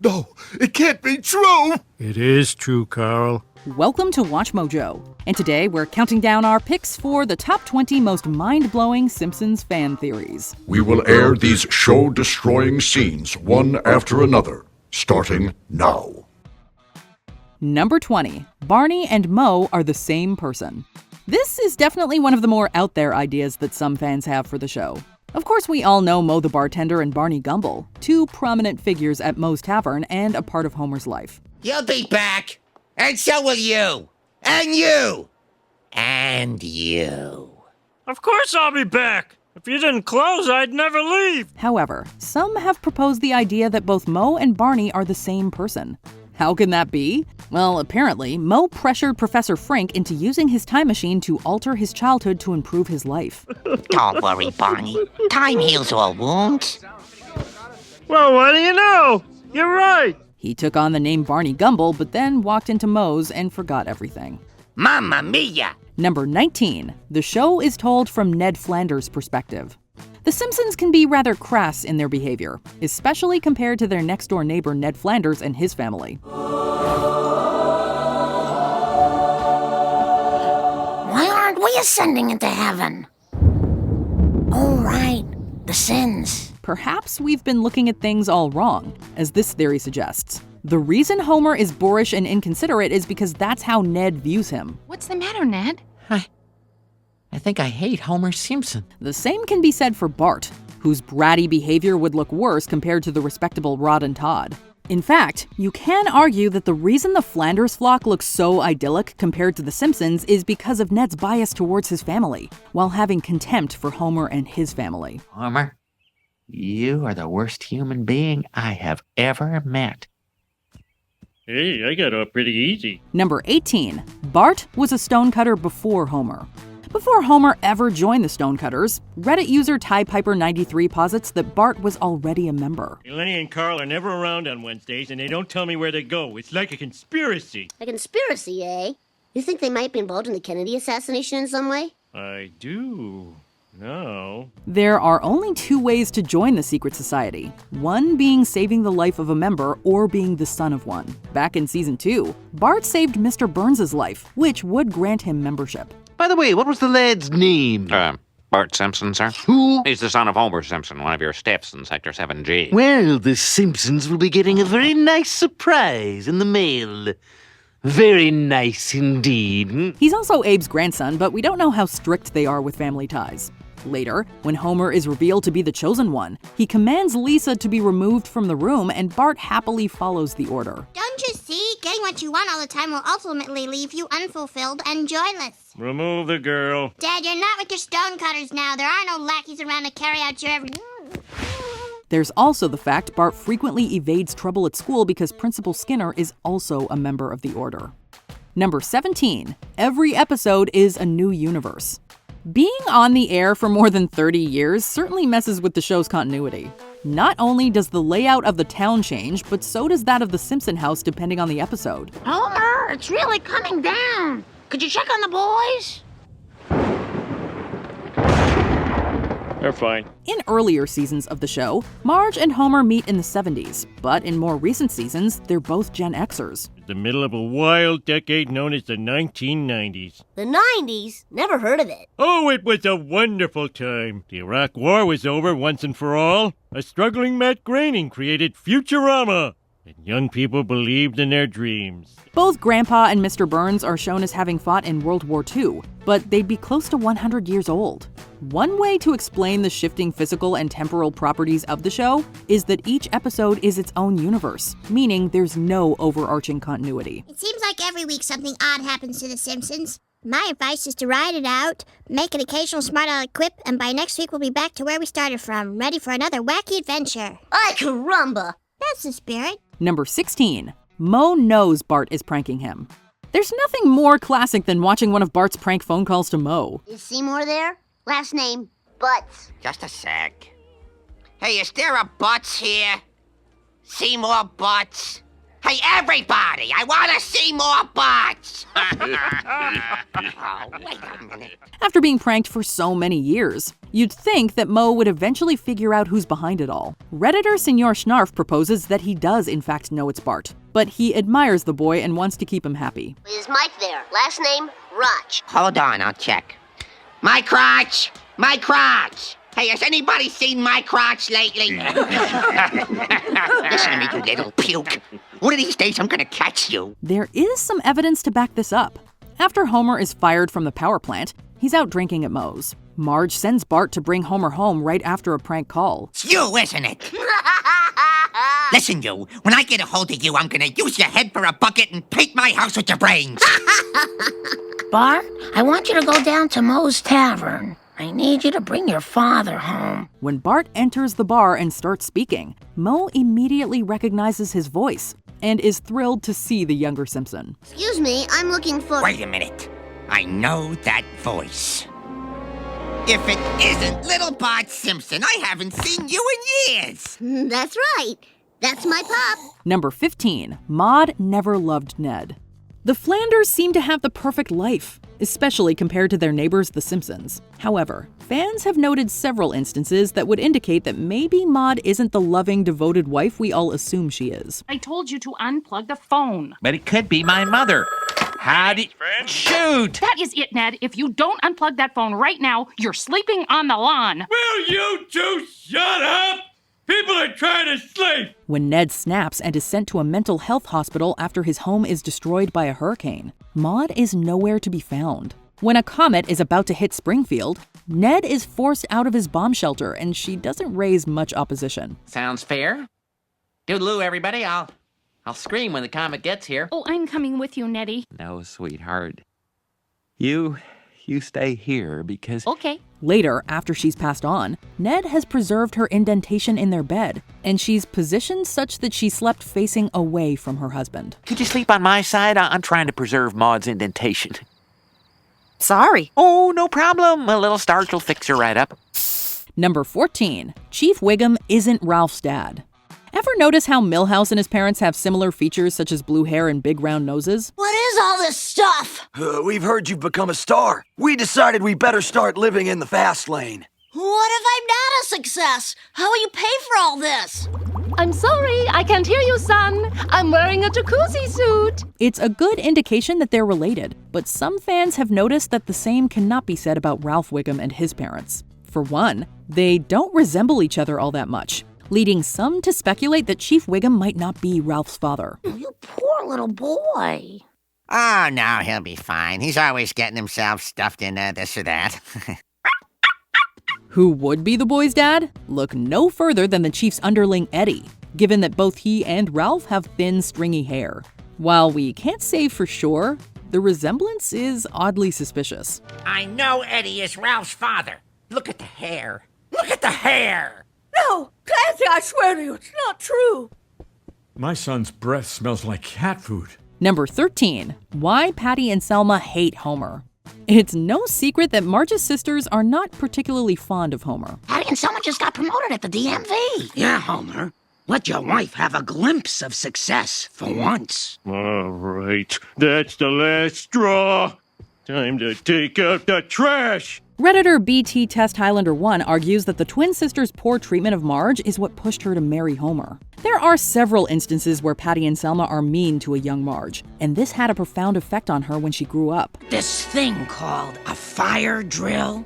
No, it can't be true! It is true, Carl. Welcome to Watch Mojo, and today we're counting down our picks for the top 20 most mind-blowing Simpsons fan theories. We will air these show-destroying scenes one after another, starting now. Number 20. Barney and Moe are the same person. This is definitely one of the more out-there ideas that some fans have for the show. Of course, we all know Moe the bartender and Barney Gumble, two prominent figures at Moe's Tavern and a part of Homer's life. You'll be back, and so will you, and you, and you. Of course I'll be back. If you didn't close, I'd never leave. However, some have proposed the idea that both Moe and Barney are the same person. How can that be? Well, apparently, Moe pressured Professor Frink into using his time machine to alter his childhood to improve his life. Don't worry, Barney. Time heals all wounds. Well, what do you know? You're right. He took on the name Barney Gumble, but then walked into Moe's and forgot everything. Mamma mia! Number 19. The show is told from Ned Flanders' perspective. The Simpsons can be rather crass in their behavior, especially compared to their next-door neighbor Ned Flanders and his family. Why aren't we ascending into heaven? Oh, right, the sins. Perhaps we've been looking at things all wrong, as this theory suggests. The reason Homer is boorish and inconsiderate is because that's how Ned views him. What's the matter, Ned? I think I hate Homer Simpson. The same can be said for Bart, whose bratty behavior would look worse compared to the respectable Rod and Todd. In fact, you can argue that the reason the Flanders flock looks so idyllic compared to the Simpsons is because of Ned's bias towards his family, while having contempt for Homer and his family. Homer, you are the worst human being I have ever met. Hey, I got off pretty easy. Number 18. Bart was a stonecutter before Homer. Before Homer ever joined the Stonecutters, Reddit user TiePiper93 posits that Bart was already a member. Lenny and Carl are never around on Wednesdays, and they don't tell me where they go. It's like a conspiracy. A conspiracy, eh? You think they might be involved in the Kennedy assassination in some way? I do. No. There are only two ways to join the secret society. One being saving the life of a member or being the son of one. Back in season 2, Bart saved Mr. Burns' life, which would grant him membership. By the way, what was the lad's name? Bart Simpson, sir. Who? He's the son of Homer Simpson, one of your steps in Sector 7G. Well, the Simpsons will be getting a very nice surprise in the mail. Very nice indeed. He's also Abe's grandson, but we don't know how strict they are with family ties. Later, when Homer is revealed to be the chosen one, he commands Lisa to be removed from the room, and Bart happily follows the order. Don't you see? Getting what you want all the time will ultimately leave you unfulfilled and joyless. Remove the girl. Dad, you're not with your stonecutters now. There are no lackeys around to carry out your every... There's also the fact Bart frequently evades trouble at school because Principal Skinner is also a member of the Order. Number 17. Every episode is a new universe. Being on the air for more than 30 years certainly messes with the show's continuity. Not only does the layout of the town change, but so does that of the Simpson house depending on the episode. Homer, it's really coming down. Could you check on the boys? They're fine. In earlier seasons of the show, Marge and Homer meet in the 70s, but in more recent seasons, they're both Gen Xers. The middle of a wild decade known as the 1990s. The 90s? Never heard of it. Oh, it was a wonderful time. The Iraq War was over once and for all. A struggling Matt Groening created Futurama, and young people believed in their dreams. Both Grandpa and Mr. Burns are shown as having fought in World War II, but they'd be close to 100 years old. One way to explain the shifting physical and temporal properties of the show is that each episode is its own universe, meaning there's no overarching continuity. It seems like every week something odd happens to The Simpsons. My advice is to ride it out, make an occasional smart-aleck quip, and by next week we'll be back to where we started from, ready for another wacky adventure. Ay, caramba! That's the spirit. Number 16. Moe knows Bart is pranking him. There's nothing more classic than watching one of Bart's prank phone calls to Moe. Is Seymour there? Last name, Butts. Just a sec. Hey, is there a Butts here? Seymour Butts? Hey, everybody, I want to see more Barts! Oh, wait a minute. After being pranked for so many years, you'd think that Moe would eventually figure out who's behind it all. Redditor Senor Schnarf proposes that he does in fact know it's Bart, but he admires the boy and wants to keep him happy. Is Mike there? Last name, Roch. Hold on, I'll check. My crotch! My crotch! Hey, has anybody seen my crotch lately? Listen to me, you little puke. One of these days I'm gonna catch you. There is some evidence to back this up. After Homer is fired from the power plant, he's out drinking at Moe's. Marge sends Bart to bring Homer home right after a prank call. It's you, isn't it? Listen, you, when I get a hold of you, I'm gonna use your head for a bucket and paint my house with your brains. Bart, I want you to go down to Moe's Tavern. I need you to bring your father home. When Bart enters the bar and starts speaking, Moe immediately recognizes his voice and is thrilled to see the younger Simpson. Excuse me, I'm looking for... Wait a minute. I know that voice. If it isn't little Bart Simpson, I haven't seen you in years. That's right. That's my pop. Number 15, Maude never loved Ned. The Flanders seem to have the perfect life, especially compared to their neighbors, the Simpsons. However, fans have noted several instances that would indicate that maybe Maude isn't the loving, devoted wife we all assume she is. I told you to unplug the phone. But it could be my mother. How do you... Shoot! That is it, Ned. If you don't unplug that phone right now, you're sleeping on the lawn. Will you two shut up? People are trying to sleep! When Ned snaps and is sent to a mental health hospital after his home is destroyed by a hurricane, Maude is nowhere to be found. When a comet is about to hit Springfield, Ned is forced out of his bomb shelter and she doesn't raise much opposition. Sounds fair. Doodaloo, everybody. I'll scream when the comet gets here. Oh, I'm coming with you, Nettie. No, sweetheart. You stay here because... Okay. Later, after she's passed on, Ned has preserved her indentation in their bed, and she's positioned such that she slept facing away from her husband. Could you sleep on my side? I'm trying to preserve Maude's indentation. Sorry. Oh, no problem. A little starch will fix her right up. Number 14, Chief Wiggum isn't Ralph's dad. Ever notice how Milhouse and his parents have similar features such as blue hair and big round noses? What is all this stuff? We've heard you've become a star. We decided we better start living in the fast lane. What if I'm not a success? How will you pay for all this? I'm sorry, I can't hear you, son. I'm wearing a jacuzzi suit. It's a good indication that they're related, but some fans have noticed that the same cannot be said about Ralph Wiggum and his parents. For one, they don't resemble each other all that much, leading some to speculate that Chief Wiggum might not be Ralph's father. You poor little boy. Oh, no, he'll be fine. He's always getting himself stuffed in this or that. Who would be the boy's dad? Look no further than the Chief's underling Eddie, given that both he and Ralph have thin, stringy hair. While we can't say for sure, the resemblance is oddly suspicious. I know Eddie is Ralph's father. Look at the hair. Look at the hair. No, Clancy, I swear to you, it's not true. My son's breath smells like cat food. Number 13, why Patty and Selma hate Homer. It's no secret that Marge's sisters are not particularly fond of Homer. Patty and Selma just got promoted at the DMV. Yeah, Homer. Let your wife have a glimpse of success for once. All right, that's the last straw. Time to take out the trash. Redditor BT Test Highlander 1 argues that the twin sisters' poor treatment of Marge is what pushed her to marry Homer. There are several instances where Patty and Selma are mean to a young Marge, and this had a profound effect on her when she grew up. This thing called a fire drill,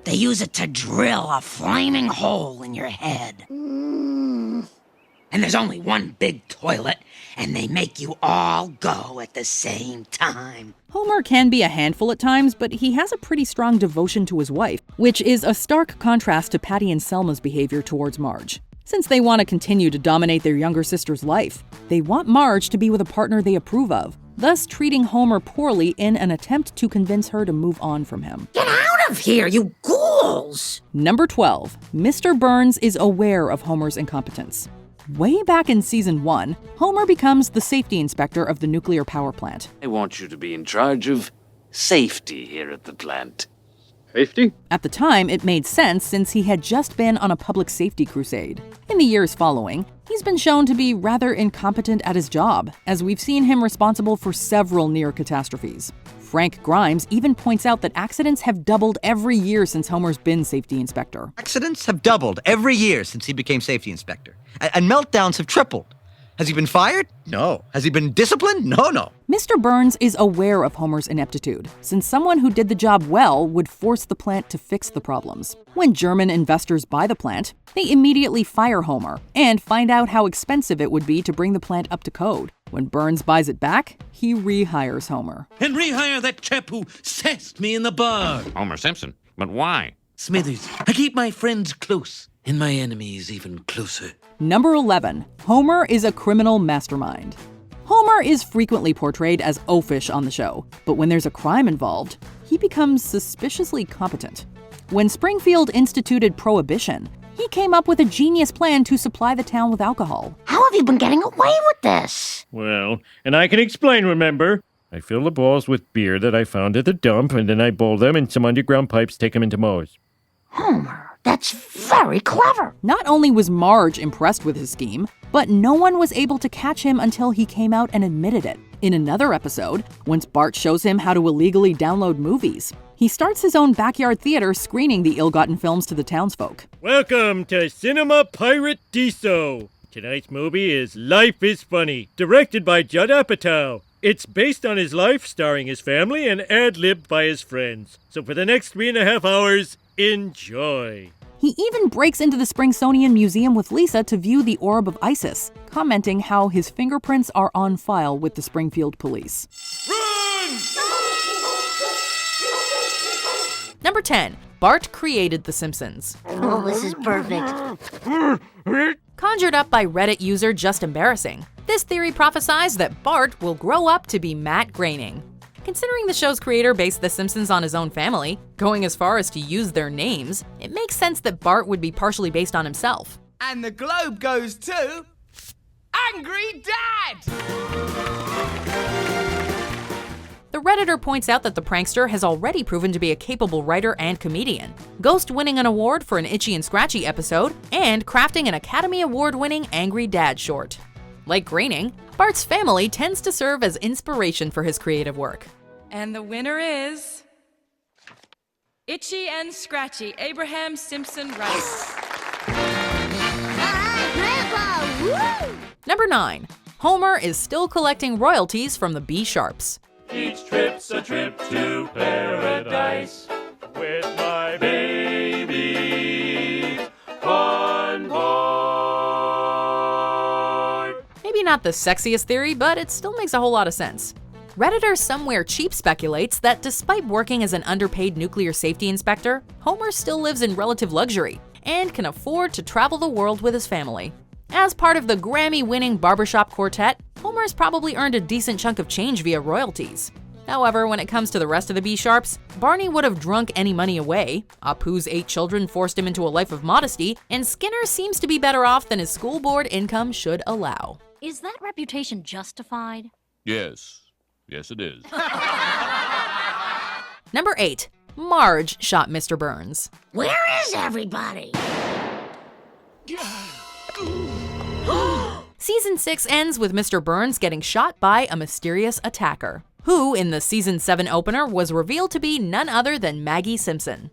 they use it to drill a flaming hole in your head. And there's only one big toilet, and they make you all go at the same time. Homer can be a handful at times, but he has a pretty strong devotion to his wife, which is a stark contrast to Patty and Selma's behavior towards Marge. Since they want to continue to dominate their younger sister's life, they want Marge to be with a partner they approve of, thus treating Homer poorly in an attempt to convince her to move on from him. Get out of here, you ghouls! Number 12, Mr. Burns is aware of Homer's incompetence. Way back in Season 1, Homer becomes the safety inspector of the nuclear power plant. I want you to be in charge of safety here at the plant. Safety? At the time, it made sense since he had just been on a public safety crusade. In the years following, He's been shown to be rather incompetent at his job, as we've seen him responsible for several near catastrophes. Frank Grimes even points out that accidents have doubled every year since Homer's been safety inspector. Accidents have doubled every year since he became safety inspector. And meltdowns have tripled. Has he been fired? No. Has he been disciplined? No. Mr. Burns is aware of Homer's ineptitude, since someone who did the job well would force the plant to fix the problems. When German investors buy the plant, they immediately fire Homer and find out how expensive it would be to bring the plant up to code. When Burns buys it back, he rehires Homer. And rehire that chap who sassed me in the bar. Homer Simpson. But why? Smithers, I keep my friends close and my enemies even closer. Number 11. Homer is a criminal mastermind. Homer is frequently portrayed as oafish on the show, but when there's a crime involved, he becomes suspiciously competent. When Springfield instituted Prohibition, he came up with a genius plan to supply the town with alcohol. How have you been getting away with this? Well, and I can explain, remember? I fill the balls with beer that I found at the dump, and then I bowl them in some underground pipes, take them into Moe's. Homer, that's very clever. Not only was Marge impressed with his scheme, but no one was able to catch him until he came out and admitted it. In another episode, once Bart shows him how to illegally download movies, he starts his own backyard theater screening the ill-gotten films to the townsfolk. Welcome to Cinema Pirate Diso. Tonight's movie is Life is Funny, directed by Judd Apatow. It's based on his life, starring his family, and ad-libbed by his friends. So for the next 3.5 hours, enjoy. He even breaks into the Smithsonian Museum with Lisa to view the Orb of Isis, commenting how his fingerprints are on file with the Springfield police. Run! Number 10. Bart created The Simpsons. Oh, this is perfect. Conjured up by Reddit user Just Embarrassing, this theory prophesies that Bart will grow up to be Matt Groening. Considering the show's creator based The Simpsons on his own family, going as far as to use their names, it makes sense that Bart would be partially based on himself. And the globe goes to Angry Dad! The Redditor points out that the prankster has already proven to be a capable writer and comedian, Ghost winning an award for an Itchy and Scratchy episode, and crafting an Academy Award-winning Angry Dad short. Like Groening, Bart's family tends to serve as inspiration for his creative work. And the winner is Itchy and Scratchy Abraham Simpson Rice. Grandpa! Woo! Number 9. Homer is still collecting royalties from the B-Sharps. Each trip's a trip to paradise with my baby on board. Maybe not the sexiest theory, but it still makes a whole lot of sense. Redditor Somewhere Cheap speculates that despite working as an underpaid nuclear safety inspector, Homer still lives in relative luxury and can afford to travel the world with his family. As part of the Grammy-winning barbershop quartet, Homer's probably earned a decent chunk of change via royalties. However, when it comes to the rest of the B-Sharps, Barney would have drunk any money away, Apu's 8 children forced him into a life of modesty, and Skinner seems to be better off than his school board income should allow. Is that reputation justified? Yes, it is. Number 8. Marge shot Mr. Burns. Where is everybody? Season 6 ends with Mr. Burns getting shot by a mysterious attacker, who, in the Season 7 opener, was revealed to be none other than Maggie Simpson.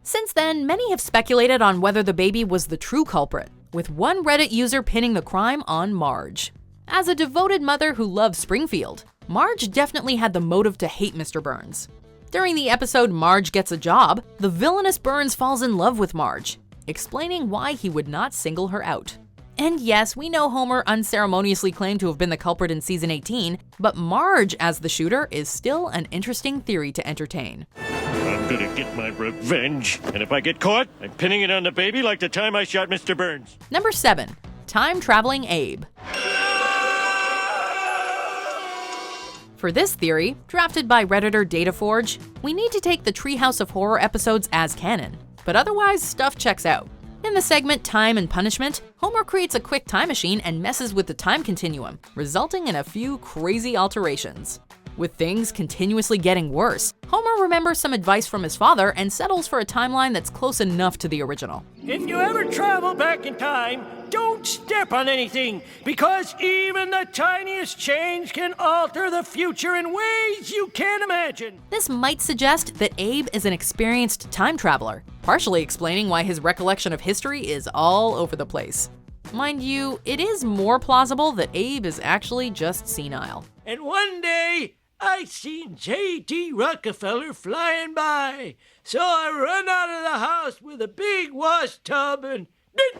Since then, many have speculated on whether the baby was the true culprit, with one Reddit user pinning the crime on Marge. As a devoted mother who loves Springfield, Marge definitely had the motive to hate Mr. Burns. During the episode Marge Gets a Job, the villainous Burns falls in love with Marge, explaining why he would not single her out. And yes, we know Homer unceremoniously claimed to have been the culprit in Season 18, but Marge as the shooter is still an interesting theory to entertain. I'm gonna get my revenge, and if I get caught, I'm pinning it on the baby like the time I shot Mr. Burns. Number 7. Time-traveling Abe. For this theory, drafted by Redditor DataForge, we need to take the Treehouse of Horror episodes as canon, but otherwise stuff checks out. In the segment Time and Punishment, Homer creates a quick time machine and messes with the time continuum, resulting in a few crazy alterations. With things continuously getting worse, Homer remembers some advice from his father and settles for a timeline that's close enough to the original. If you ever travel back in time, don't step on anything, because even the tiniest change can alter the future in ways you can't imagine. This might suggest that Abe is an experienced time traveler, partially explaining why his recollection of history is all over the place. Mind you, it is more plausible that Abe is actually just senile. And one day, I seen J.D. Rockefeller flying by, so I run out of the house with a big wash tub and,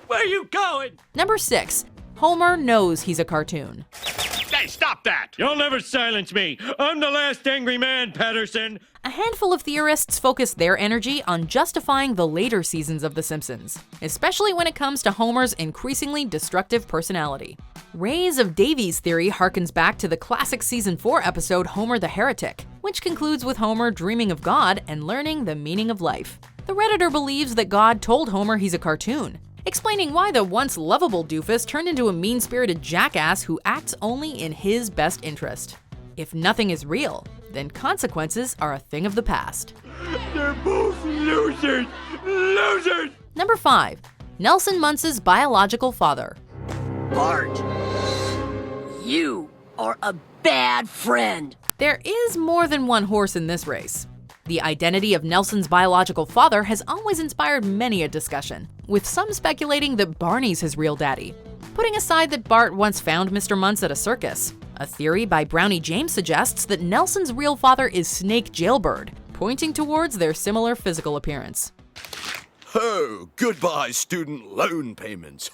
where you going? Number 6. Homer knows he's a cartoon. Hey, stop that! You'll never silence me! I'm the last angry man, Patterson! A handful of theorists focus their energy on justifying the later seasons of The Simpsons, especially when it comes to Homer's increasingly destructive personality. Rays of Davies' theory harkens back to the classic Season 4 episode Homer the Heretic, which concludes with Homer dreaming of God and learning the meaning of life. The Redditor believes that God told Homer he's a cartoon, explaining why the once lovable doofus turned into a mean-spirited jackass who acts only in his best interest. If nothing is real, then consequences are a thing of the past. They're both losers! Losers! Number 5. Nelson Muntz's biological father. Bart, you are a bad friend. There is more than one horse in this race. The identity of Nelson's biological father has always inspired many a discussion, with some speculating that Barney's his real daddy. Putting aside that Bart once found Mr. Muntz at a circus, a theory by Brownie James suggests that Nelson's real father is Snake Jailbird, pointing towards their similar physical appearance. Oh, goodbye student loan payments.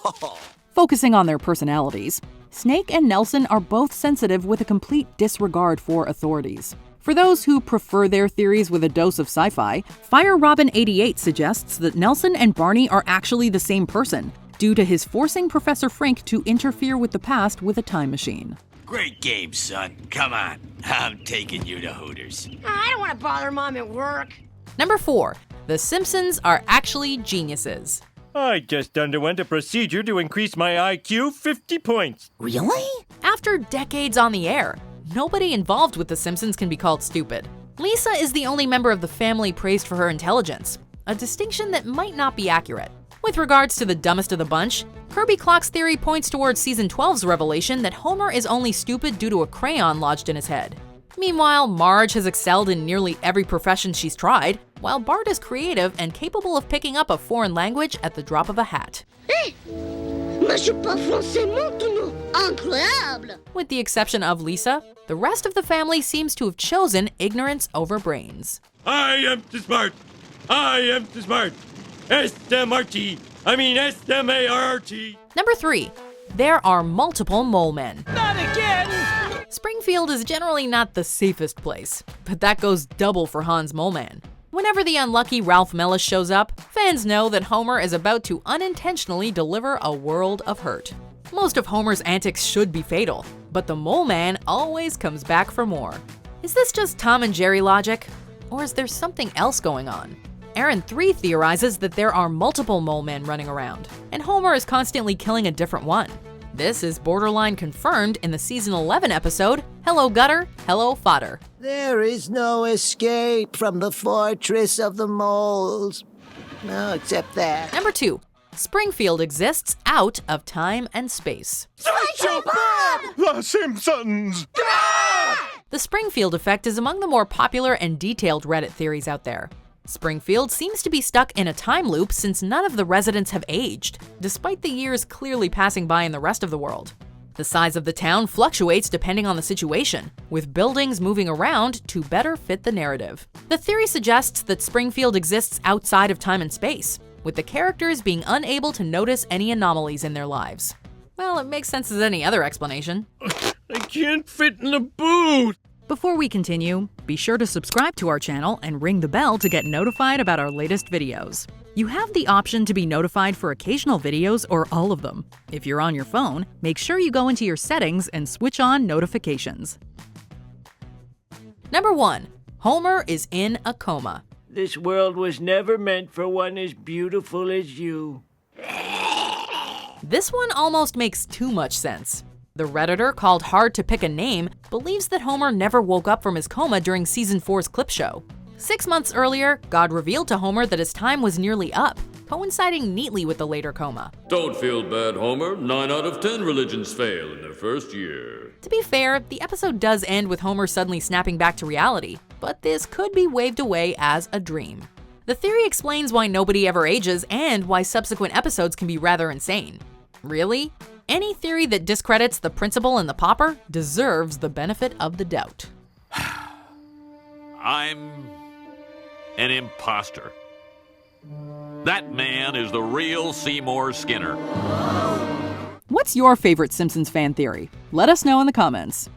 Focusing on their personalities, Snake and Nelson are both sensitive with a complete disregard for authorities. For those who prefer their theories with a dose of sci-fi, Fire Robin 88 suggests that Nelson and Barney are actually the same person, due to his forcing Professor Frink to interfere with the past with a time machine. Great game, son. Come on. I'm taking you to Hooters. I don't want to bother Mom at work. Number 4. The Simpsons are actually geniuses. I just underwent a procedure to increase my IQ 50 points. Really? After decades on the air, nobody involved with The Simpsons can be called stupid. Lisa is the only member of the family praised for her intelligence, a distinction that might not be accurate. With regards to the dumbest of the bunch, Kirby Clock's theory points towards Season 12's revelation that Homer is only stupid due to a crayon lodged in his head. Meanwhile, Marge has excelled in nearly every profession she's tried, while Bart is creative and capable of picking up a foreign language at the drop of a hat. Mais je parle français maintenant. Incroyable! With the exception of Lisa, the rest of the family seems to have chosen ignorance over brains. I am too smart. I am too smart. S-M-R-T. I mean S-M-A-R-T. Number 3. There are multiple Molemen. Not again! Springfield is generally not the safest place, but that goes double for Hans Moleman. Whenever the unlucky Ralph Mellis shows up, fans know that Homer is about to unintentionally deliver a world of hurt. Most of Homer's antics should be fatal, but the Mole Man always comes back for more. Is this just Tom and Jerry logic? Or is there something else going on? Aaron 3 theorizes that there are multiple Mole Men running around, and Homer is constantly killing a different one. This is borderline confirmed in the Season 11 episode, Hello Gutter, Hello Fodder. There is no escape from the fortress of the moles. No, except that. Number 2. Springfield exists out of time and space. Sideshow Bob! The Simpsons! The Springfield effect is among the more popular and detailed Reddit theories out there. Springfield seems to be stuck in a time loop since none of the residents have aged, despite the years clearly passing by in the rest of the world. The size of the town fluctuates depending on the situation, with buildings moving around to better fit the narrative. The theory suggests that Springfield exists outside of time and space, with the characters being unable to notice any anomalies in their lives. Well, it makes sense as any other explanation. I can't fit in the boot! Before we continue, be sure to subscribe to our channel and ring the bell to get notified about our latest videos. You have the option to be notified for occasional videos or all of them. If you're on your phone, make sure you go into your settings and switch on notifications. Number 1. Homer is in a coma. This world was never meant for one as beautiful as you. This one almost makes too much sense. The Redditor, called Hard to Pick a Name, believes that Homer never woke up from his coma during Season 4's clip show. 6 months earlier, God revealed to Homer that his time was nearly up, coinciding neatly with the later coma. Don't feel bad, Homer. 9 out of 10 religions fail in their first year. To be fair, the episode does end with Homer suddenly snapping back to reality, but this could be waved away as a dream. The theory explains why nobody ever ages and why subsequent episodes can be rather insane. Really? Any theory that discredits the principal and the pauper deserves the benefit of the doubt. I'm an imposter. That man is the real Seymour Skinner. What's your favorite Simpsons fan theory? Let us know in the comments.